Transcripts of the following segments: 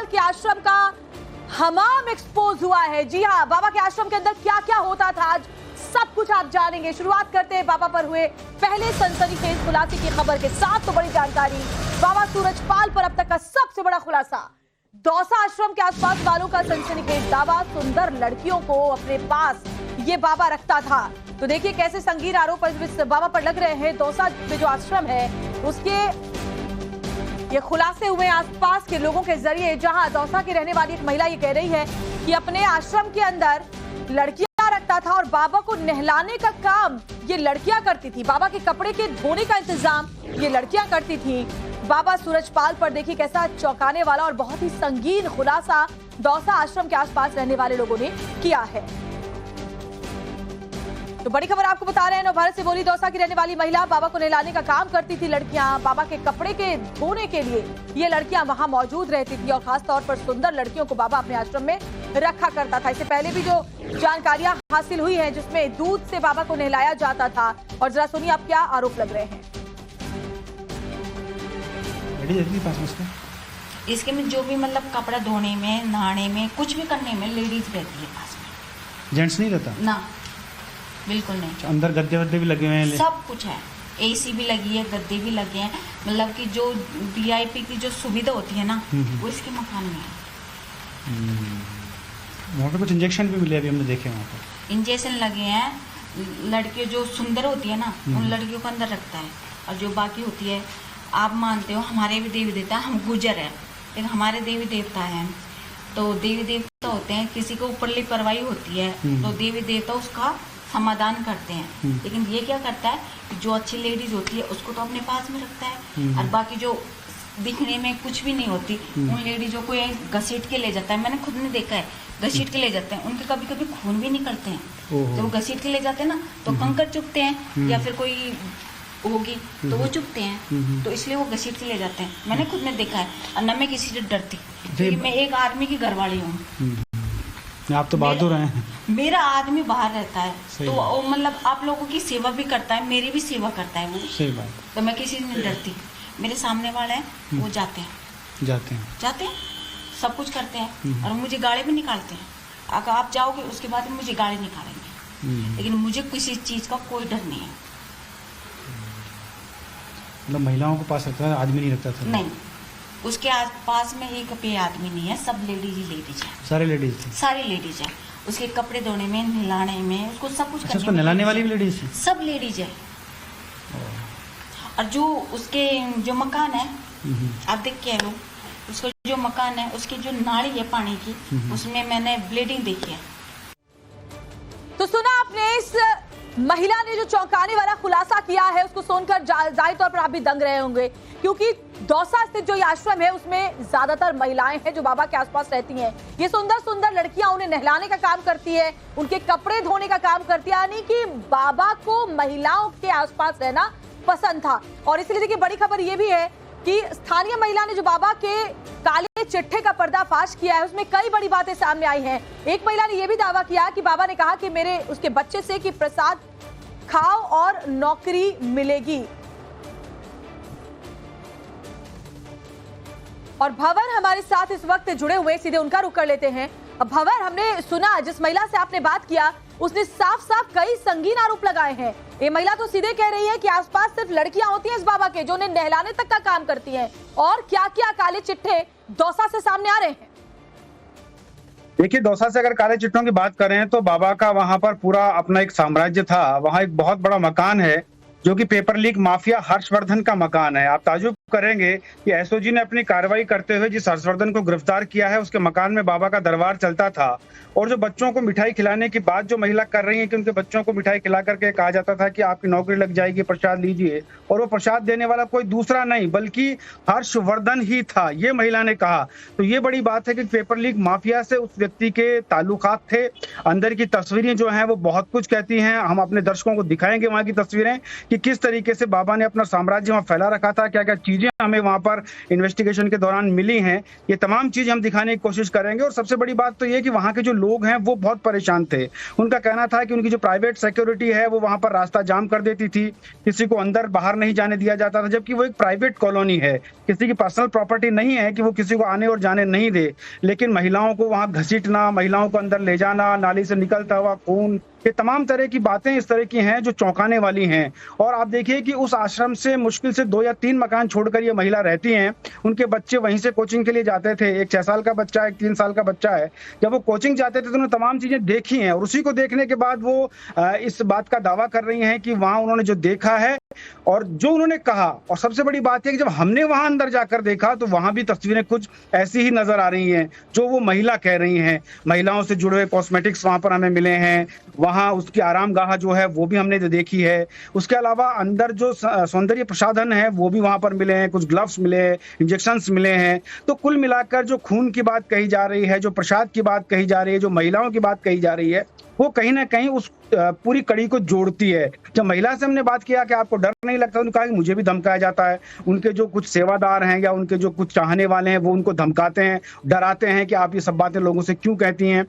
के आश्रम का हमाम एक्सपोज हुआ है। जी हाँ, बाबा के आश्रम के अंदर क्या क्या होता था आज सब कुछ आप जानेंगे। शुरुआत करते हैं बाबा पर हुए पहले सनसनीखेज खुलासे की खबर के साथ। तो बड़ी जानकारी, बाबा सूरजपाल पर अब तक का सबसे बड़ा खुलासा। दौसा आश्रम के आसपास वालों का सनसनीखेज दावा, सुंदर लड़कियों को अपने पास ये बाबा रखता था। तो देखिए कैसे संगीन आरोप इस बाबा पर लग रहे हैं। दौसा में जो आश्रम है उसके ये खुलासे हुए आसपास के लोगों के जरिए, जहां दौसा की रहने वाली एक महिला ये कह रही है कि अपने आश्रम के अंदर लड़कियां रखता था और बाबा को नहलाने का काम ये लड़कियां करती थी। बाबा के कपड़े के धोने का इंतजाम ये लड़कियां करती थी। बाबा सूरजपाल पर देखिए कैसा चौंकाने वाला और बहुत ही संगीन खुलासा दौसा आश्रम के आसपास रहने वाले लोगों ने किया है। तो बड़ी खबर आपको बता रहे हैं, नवभारत से बोली दौसा की रहने वाली महिला बाबा को नहलाने का काम करती थी लड़कियां। बाबा के कपड़े के धोने के लिए ये लड़कियां वहां मौजूद रहती थी और खासतौर पर सुंदर लड़कियों को बाबा अपने आश्रम में रखा करता था। इससे पहले भी जो जानकारियां हासिल हुई है जिसमें दूध से बाबा को नहलाया जाता था। और जरा सुनिए अब क्या आरोप लग रहे हैं। इसके में जो भी मतलब कपड़ा धोने में, नहाने में, कुछ भी करने में लेडीज रहती है पास में। जेंट्स नहीं रहता ना, बिल्कुल नहीं। अंदर गद्दे वद्दे भी लगे हुए हैं, सब कुछ है, एसी भी लगी है, गद्दे भी लगे हैं। मतलब कि जो वीआईपी की जो सुविधा होती है ना वो इसके मकान में है। वहाँ पे कुछ इंजेक्शन भी मिले, अभी हमने देखे वहाँ पर इंजेक्शन लगे हैं। लड़के जो सुंदर होती है ना उन लड़कियों को अंदर रखता है, और जो बाकी होती है, आप मानते हो हमारे भी देवी देवता, हम गुजर है लेकिन हमारे देवी देवता हैं। तो देवी देवता होते हैं, किसी को ऊपरली परवाही होती है तो देवी देवता उसका समाधान करते हैं। लेकिन ये क्या करता है, जो अच्छी लेडीज होती है उसको तो अपने पास में रखता है, और बाकी जो दिखने में कुछ भी नहीं होती उन लेडीजों को ये घसीट के ले जाता है। मैंने खुद ने देखा है, घसीट के ले जाते हैं। उनके कभी कभी खून भी निकलते हैं। जब वो घसीट के ले जाते हैं ना तो कंकर चुभते हैं या फिर कोई होगी तो वो चुभते हैं, तो इसलिए वो घसीट के ले जाते हैं। मैंने खुद ने देखा है, और न मैं किसी से डरती, क्योंकि मैं एक आर्मी की घरवाली हूँ। आप तो बहादुर हैं। मेरा आदमी बाहर रहता है तो वो मतलब आप लोगों की सेवा भी करता है, मेरी भी सेवा करता है वो। सही बात। तो मैं किसी से नहीं डरती। मेरे सामने वाले हैं वो जाते हैं सब कुछ करते हैं और मुझे गाड़ी भी निकालते हैं। अगर आप जाओगे उसके बाद मुझे गाड़ी निकालेंगे, लेकिन मुझे किसी चीज का कोई डर नहीं है। मतलब महिलाओं को पास रखता था, आदमी नहीं रखता था? नहीं, उसके पास में एक पे आदमी नहीं है, सब लेडीज ही लेडीज है। सारे लेडीज थे? सारी लेडीज है। उसके कपड़े धोने में, नहलाने में, उसको सब कुछ उसको नहलाने वाली भी लेडीज थी? सब लेडीज है। और जो उसके जो मकान है आप देख के आए, उसका जो मकान है उसकी जो नाली है पानी की, उसमें मैंने ब्लीडिंग देखी है। तो सुना आपने, इस महिला ने जो चौंकाने वाला खुलासा किया है उसको सुनकर जाहिर तौर पर आप भी दंग रहे होंगे, क्योंकि दौसा स्थित जो ये आश्रम है उसमें ज्यादातर महिलाएं हैं जो बाबा के आसपास रहती हैं। ये सुंदर सुंदर लड़कियां उन्हें नहलाने का काम करती है, उनके कपड़े धोने का काम करती है, यानी कि बाबा को महिलाओं के आसपास रहना पसंद था। और इसलिए देखिए बड़ी खबर ये भी है कि स्थानीय महिला ने जो बाबा के काले चिट्ठे का पर्दाफाश किया है उसमें कई बड़ी बातें सामने आई हैं। एक महिला ने यह भी दावा किया कि बाबा ने कहा कि मेरे उसके बच्चे से कि प्रसाद खाओ और नौकरी मिलेगी। और भंवर हमारे साथ इस वक्त जुड़े हुए, सीधे उनका रुख कर लेते हैं। अब भंवर, हमने सुना जिस महिला से आपने बात किया उसने साफ साफ कई संगीन आरोप लगाए हैं। ये महिला तो सीधे कह रही है कि आसपास सिर्फ लड़कियां होती हैं इस बाबा के जो उन्हें नहलाने तक का काम करती हैं, और क्या क्या काले चिट्ठे दौसा से सामने आ रहे हैं। देखिए, दौसा से अगर काले चिट्ठों की बात करें तो बाबा का वहां पर पूरा अपना एक साम्राज्य था। वहां एक बहुत बड़ा मकान है जो कि पेपर लीक माफिया हर्षवर्धन का मकान है। आप ताजुब करेंगे कि एसओजी ने अपनी कार्रवाई करते हुए जिस हर्षवर्धन को गिरफ्तार किया है उसके मकान में बाबा का दरबार चलता था। और जो बच्चों को मिठाई खिलाने की बात जो महिला कर रही है कि उनके बच्चों को मिठाई खिला करके कहा जाता था कि आपकी नौकरी लग जाएगी, प्रसाद लीजिए, और वो प्रसाद देने वाला कोई दूसरा नहीं बल्कि हर्षवर्धन ही था, ये महिला ने कहा। तो ये बड़ी बात है कि पेपर लीक माफिया से उस व्यक्ति के ताल्लुकात थे। अंदर की तस्वीरें जो हैं वो बहुत कुछ कहती हैं। हम अपने दर्शकों को दिखाएंगे वहां की तस्वीरें कि किस तरीके से बाबा ने अपना साम्राज्य वहां फैला रखा था, क्या क्या चीजें चीजें हमें वहां पर इन्वेस्टिगेशन के दौरान मिली हैं, ये तमाम चीज हम दिखाने की कोशिश करेंगे। और सबसे बड़ी बात तो ये कि वहां के जो लोग हैं वो बहुत परेशान थे। उनका कहना था कि उनकी जो प्राइवेट सिक्योरिटी है वो वहां पर रास्ता जाम कर देती थी, किसी को अंदर बाहर नहीं जाने दिया जाता था, जबकि वो एक प्राइवेट कॉलोनी है, किसी की पर्सनल प्रॉपर्टी नहीं है कि वो किसी को आने और जाने नहीं दे। लेकिन महिलाओं को वहां घसीटना, महिलाओं को अंदर ले जाना, नाली से निकलता हुआ खून, ये तमाम तरह की बातें इस तरह की हैं जो चौंकाने वाली हैं। और आप देखिए कि उस आश्रम से मुश्किल से 2 या 3 मकान छोड़कर ये महिला रहती हैं। उनके बच्चे वहीं से कोचिंग के लिए जाते थे, एक 6 साल का बच्चा है, एक 3 साल का बच्चा है। जब वो कोचिंग जाते थे तो उन्होंने तमाम चीजें देखी हैं और उसी को देखने के बाद वो इस बात का दावा कर रही हैं कि वहां उन्होंने जो देखा है और जो उन्होंने कहा, और सबसे बड़ी बात है कि जब हमने वहां अंदर जाकर देखा तो वहां भी तस्वीरें कुछ ऐसी ही नजर आ रही हैं जो वो महिला कह रही हैं। महिलाओं से जुड़े हुए कॉस्मेटिक्स वहां पर हमें मिले हैं, वहां उसकी आरामगाह जो है वो भी हमने देखी है। उसके अलावा अंदर जो सौंदर्य प्रसाधन है वो भी वहां पर मिले हैं, कुछ ग्लव्स मिले हैं, इंजेक्शंस मिले हैं। तो कुल मिलाकर जो खून की बात कही जा रही है, जो प्रसाद की बात कही जा रही है, जो महिलाओं की बात कही जा रही है, वो कहीं ना कहीं उस पूरी कड़ी को जोड़ती है। जब महिला से हमने बात किया कि आपको डर नहीं लगता, उन्होंने कहा कि मुझे भी धमकाया जाता है। उनके जो कुछ सेवादार हैं या उनके जो कुछ चाहने वाले हैं वो उनको धमकाते हैं, डराते हैं कि आप ये सब बातें लोगों से क्यों कहती हैं।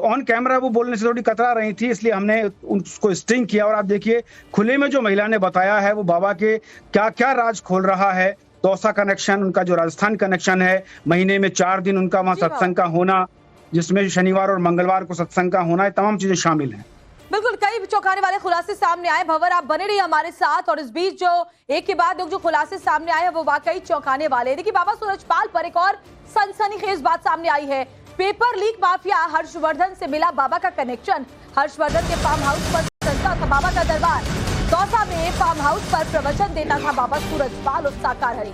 ऑन कैमरा वो बोलने से थोड़ी कतरा रही थी, इसलिए हमने उसको स्टिंग किया। और आप देखिए खुले में जो महिला ने बताया है वो बाबा के क्या क्या राज खोल रहा है। दौसा कनेक्शन, उनका जो राजस्थान कनेक्शन है, महीने में 4 दिन उनका वहाँ सत्संग का होना, जिसमें शनिवार और मंगलवार को सत्संग का होना, ये तमाम चीजें शामिल हैं। बिल्कुल, कई चौंकाने वाले खुलासे सामने आए। भंवर, आप बने रहिए हमारे साथ। और इस बीच जो एक के बाद एक जो खुलासे सामने आए हैं वो वाकई चौंकाने वाले हैं। देखिए, बाबा सूरजपाल पर एक और सनसनीखेज बात सामने आई है। पेपर लीक माफिया हर्षवर्धन से मिला बाबा का कनेक्शन। हर्षवर्धन के फार्म हाउस पर चलता था बाबा का दरबार। दौसा में फार्म हाउस पर प्रवचन देता था बाबा सूरजपाल और साकार हरि।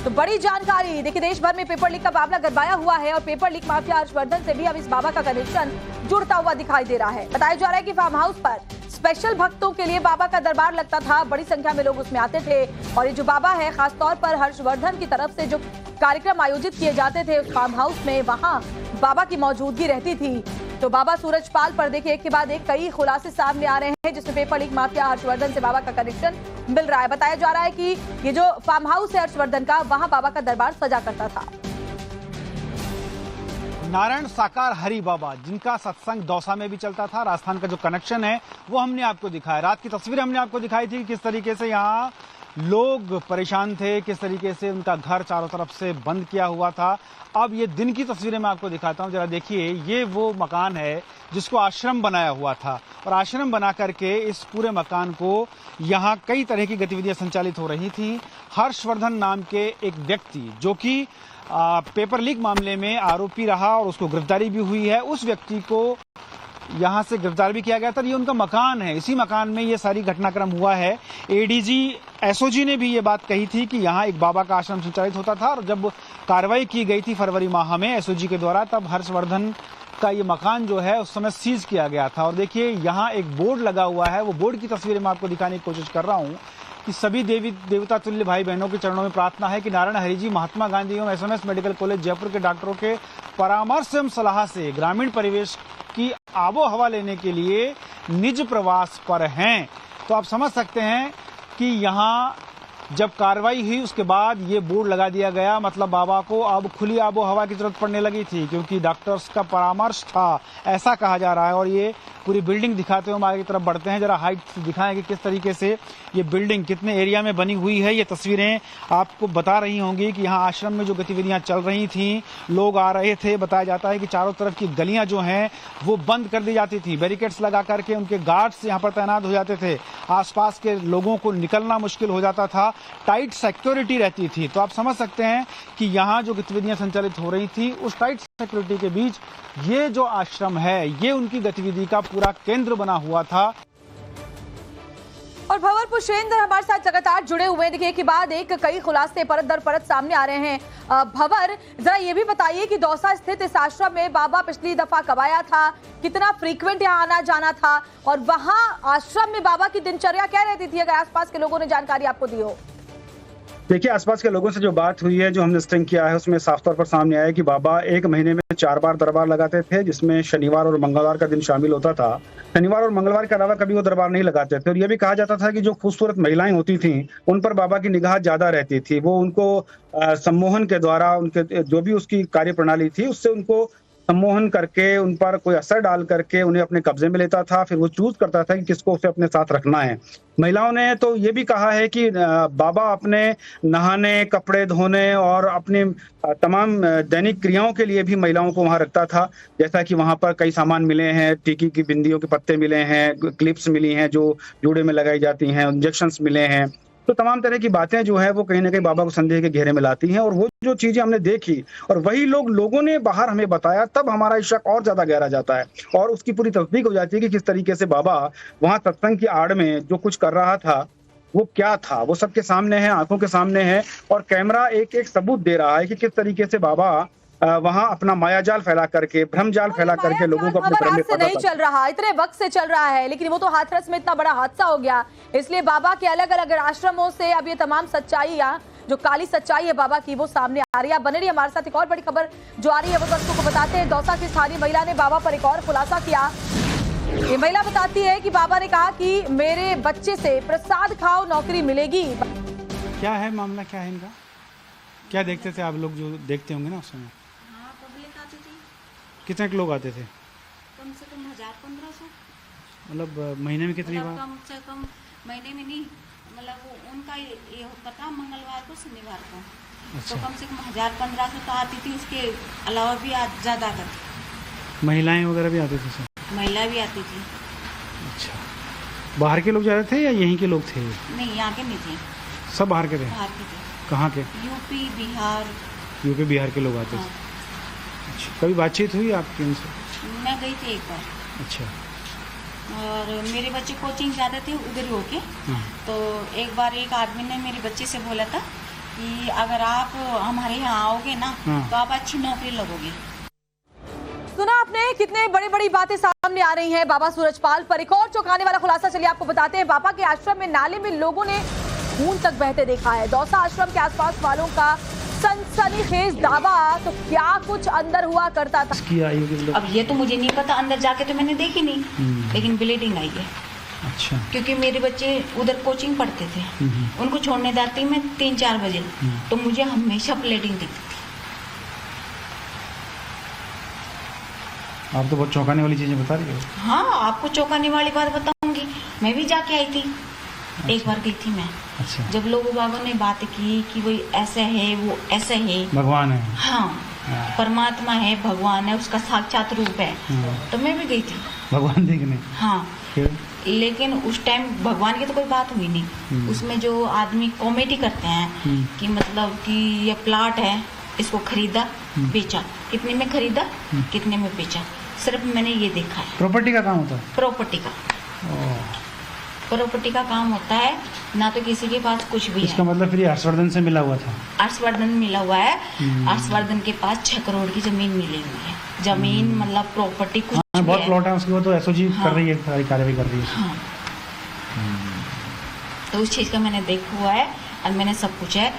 तो बड़ी जानकारी। देखिए, देश भर में पेपर लीक का मामला गरमाया हुआ है और पेपर लीक माफिया हर्षवर्धन से भी अब इस बाबा का कनेक्शन जुड़ता हुआ दिखाई दे रहा है। बताया जा रहा है कि फार्म हाउस पर स्पेशल भक्तों के लिए बाबा का दरबार लगता था, बड़ी संख्या में लोग उसमें आते थे। और ये जो बाबा है, खासतौर पर हर्षवर्धन की तरफ से जो कार्यक्रम आयोजित किए जाते थे उस फार्म हाउस में, वहां बाबा की मौजूदगी रहती थी। तो बाबा सूरजपाल पर देखिए एक के बाद एक कई खुलासे सामने आ रहे हैं, जिसमें पेपर लीक माफिया हर्षवर्धन से बाबा का कनेक्शन मिल रहा है। बताया जा रहा है कि ये जो फार्म हाउस है हर्षवर्धन का, वहां बाबा का दरबार सजा करता था। नारायण साकार हरि बाबा, जिनका सत्संग दौसा में भी चलता था, राजस्थान का जो कनेक्शन है वो हमने आपको दिखाया। रात की तस्वीरें हमने आपको दिखाई थी, किस तरीके से यहाँ लोग परेशान थे, किस तरीके से उनका घर चारों तरफ से बंद किया हुआ था। अब ये दिन की तस्वीरें मैं आपको दिखाता हूँ, जरा देखिए। ये वो मकान है जिसको आश्रम बनाया हुआ था और आश्रम बना करके इस पूरे मकान को यहाँ कई तरह की गतिविधियां संचालित हो रही थी। हर्षवर्धन नाम के एक व्यक्ति, जो कि पेपर लीक मामले में आरोपी रहा और उसको गिरफ्तारी भी हुई है, उस व्यक्ति को यहाँ से गिरफ्तार भी किया गया था। ये उनका मकान है, इसी मकान में ये सारी घटनाक्रम हुआ है। एडीजी एसओजी ने भी ये बात कही थी कि यहाँ एक बाबा का आश्रम संचालित होता था और जब कार्रवाई की गई थी फरवरी माह में एसओजी के द्वारा, तब हर्षवर्धन का ये मकान जो है उस समय सीज किया गया था। और देखिए यहाँ एक बोर्ड लगा हुआ है, वो बोर्ड की तस्वीरें मैं आपको दिखाने की कोशिश कर रहा हूँ कि सभी देवी देवता तुल्य भाई बहनों के चरणों में प्रार्थना है कि नारायण हरि जी महात्मा गांधी एवं एसएमएस मेडिकल कॉलेज जयपुर के डॉक्टरों के परामर्श एवं सलाह से ग्रामीण परिवेश की आबो हवा लेने के लिए निज प्रवास पर हैं। तो आप समझ सकते हैं कि यहाँ जब कार्रवाई हुई उसके बाद ये बोर्ड लगा दिया गया, मतलब बाबा को अब खुली आबो हवा की जरूरत पड़ने लगी थी, क्योंकि डॉक्टर्स का परामर्श था, ऐसा कहा जा रहा है। और ये पूरी बिल्डिंग दिखाते हुए हम आगे की तरफ बढ़ते हैं, जरा हाइट दिखाएं कि किस तरीके से ये बिल्डिंग कितने एरिया में बनी हुई है। ये तस्वीरें आपको बता रही होंगी कि यहाँ आश्रम में जो गतिविधियां चल रही थी, लोग आ रहे थे। बताया जाता है कि चारों तरफ की गलियां जो हैं वो बंद कर दी जाती थी, बैरिकेड्स लगा करके उनके गार्ड्स यहाँ पर तैनात हो जाते थे, आसपास के लोगों को निकलना मुश्किल हो जाता था, टाइट सिक्योरिटी रहती थी। तो आप समझ सकते हैं कि यहाँ जो गतिविधियां संचालित हो रही थी, उस टाइट सिक्योरिटी के बीच ये जो आश्रम है ये उनकी गतिविधि का पूरा केंद्र बना हुआ था। और भंवर पुष्पेंद्र हमारे साथ लगातार जुड़े हुए, देखिए के बाद एक कई खुलासे परत दर परत सामने आ रहे हैं। भंवर, जरा ये भी बताइए कि दौसा स्थित इस आश्रम में बाबा पिछली दफा कब आया था, कितना फ्रीक्वेंट यहाँ आना जाना था, और वहाँ आश्रम में बाबा की दिनचर्या क्या रहती थी, अगर आसपास के लोगों ने जानकारी आपको दी हो। देखिए, आसपास के लोगों से जो बात हुई है, जो हमने स्ट्रिंग किया है, उसमें साफ तौर पर सामने आया है कि बाबा 1 महीने में 4 बार दरबार लगाते थे, जिसमें शनिवार और मंगलवार का दिन शामिल होता था। शनिवार और मंगलवार के अलावा कभी वो दरबार नहीं लगाते थे और ये भी कहा जाता था कि जो खूबसूरत महिलाएं होती थीं, उन पर बाबा की निगाह ज़्यादा रहती थी। वो उनको सम्मोहन के द्वारा उनके जो भी उसकी कार्यप्रणाली थी, उससे उनको सम्मोहन करके, उन पर कोई असर डाल करके उन्हें अपने कब्जे में लेता था। फिर वो चूज़ करता था कि किसको उसे अपने साथ रखना है। महिलाओं ने तो ये भी कहा है कि बाबा अपने नहाने, कपड़े धोने और अपनी तमाम दैनिक क्रियाओं के लिए भी महिलाओं को वहाँ रखता था। जैसा कि वहाँ पर कई सामान मिले हैं, टीकी की बिंदियों के पत्ते मिले हैं, क्लिप्स मिली हैं जो जूड़े में लगाई जाती हैं, इंजेक्शंस मिले हैं। तो तमाम तरह की बातें जो है वो कहीं न कहीं बाबा को संदेह के घेरे में लाती हैं और वो जो चीज़ें हमने देखी और वही लोगों ने बाहर हमें बताया, तब हमारा शक और ज़्यादा गहरा जाता है और उसकी पूरी तस्दीक हो जाती है कि किस तरीके से बाबा वहाँ सत्संग की आड़ में जो कुछ कर रहा था, वो क्या था? वो सबके सामने है, आँखों के सामने है और कैमरा एक-एक सबूत दे रहा है कि किस तरीके से बाबा वहाँ अपना मायाजाल फैला करके, भ्रमजाल फैला करके लोगों को अपने भ्रम में से नहीं चल रहा, इतने वक्त से चल रहा है, लेकिन वो तो हाथरस में इतना बड़ा हादसा हो गया, इसलिए बाबा के अलग अलग आश्रमों से अब ये तमाम सच्चाइयां, जो काली सच्चाई है बाबा की, वो सामने आ रही है। बने रही हमारे साथ। एक और बड़ी खबर जो आ रही है वो दर्शकों को बताते हैं। दौसा की स्थानीय महिला ने बाबा पर एक और खुलासा किया। ये महिला बताती है कि बाबा ने कहा कि मेरे बच्चे से प्रसाद खाओ, नौकरी मिलेगी। क्या है मामला, क्या है इनका? क्या देखते थे आप लोग, जो देखते होंगे ना उस समय? हाँ, पब्लिक आती थी। कितने लोग आते थे? कम से कम 1000-1500। मतलब महीने में कितनी बार? कम से कम महीने में नहीं, मतलब वो उनका ये होता था मंगलवार को, शनिवार को। अच्छा। तो कम से कम 1000-1500 तो आती थी, उसके अलावा भी ज़्यादा आती थी। महिलाएं वगैरह भी आते थे सर? महिला भी आती थी। अच्छा, बाहर के लोग ज़्यादा थे या यहीं के लोग थे? नहीं, यहाँ के नहीं थे, सब बाहर के थे? बाहर के थे। कहाँ के? यूपी, बिहार। यूपी बिहार के लोग आते थे। हाँ। अच्छा, कभी बातचीत हुई आपकी उनसे? मैं गई थी एक बार अच्छा। और मेरे बच्चे कोचिंग जाते थे उधर होके। हाँ। तो एक बार एक आदमी ने मेरे बच्चे से बोला था कि अगर आप हमारे यहाँ आओगे ना, हाँ। तो आप अच्छी नौकरी लगोगे। सुना आपने, कितने बड़ी बड़ी बातें सामने आ रही हैं बाबा सूरजपाल पर। एक और चौंकाने वाला खुलासा चलिए आपको बताते हैं। बाबा के आश्रम में नाले में लोगों ने खून तक बहते देखा है। दौसा आश्रम के आसपास वालों का सनसनीखेज दावा, तो क्या कुछ अंदर हुआ करता था? अब ये तो मुझे नहीं पता, अंदर जाके तो मैंने देखी नहीं, लेकिन ब्लीडिंग आई है। अच्छा। क्योंकि मेरे बच्चे उधर कोचिंग पढ़ते थे, उनको छोड़ने जाती मैं 3-4 बजे, तो मुझे हमेशा ब्लीडिंग दिखती थी। आप तो बहुत चौंकाने वाली चीजें बता रही हो। हाँ, आपको चौंकाने वाली बात बताऊंगी। मैं भी जाके आई थी। अच्छा। एक बार गई थी मैं। अच्छा। जब लोगों बाबा ने बात की कि वही ऐसा है, वो ऐसा है, भगवान है, हाँ, परमात्मा है, भगवान है, उसका साक्षात रूप है, तो मैं भी गई थी भगवान देखने। हाँ। लेकिन उस टाइम भगवान की तो कोई बात हुई नहीं। उसमें जो आदमी कॉमेडी करते हैं कि मतलब कि ये प्लाट है, इसको खरीदा, बेचा, कितने में खरीदा, कितने में बेचा, सिर्फ मैंने ये देखा है। प्रॉपर्टी का काम होता है? प्रॉपर्टी का। प्रॉपर्टी का काम होता है, ना तो किसी के पास कुछ भी इसका मतलब फिर हर्षवर्धन से मिला हुआ था? हर्षवर्धन मिला हुआ है। हर्षवर्धन के पास 6 करोड़ की जमीन मिली हुई है। जमीन मतलब प्रॉपर्टी कुछ बहुत प्लॉट है उसकी, वो तो एसओजी कर रही है, सारी कार्रवाई कर रही है। हाँ। तो उस चीज़ का मैंने देखा हुआ है और मैंने सब कुछ है।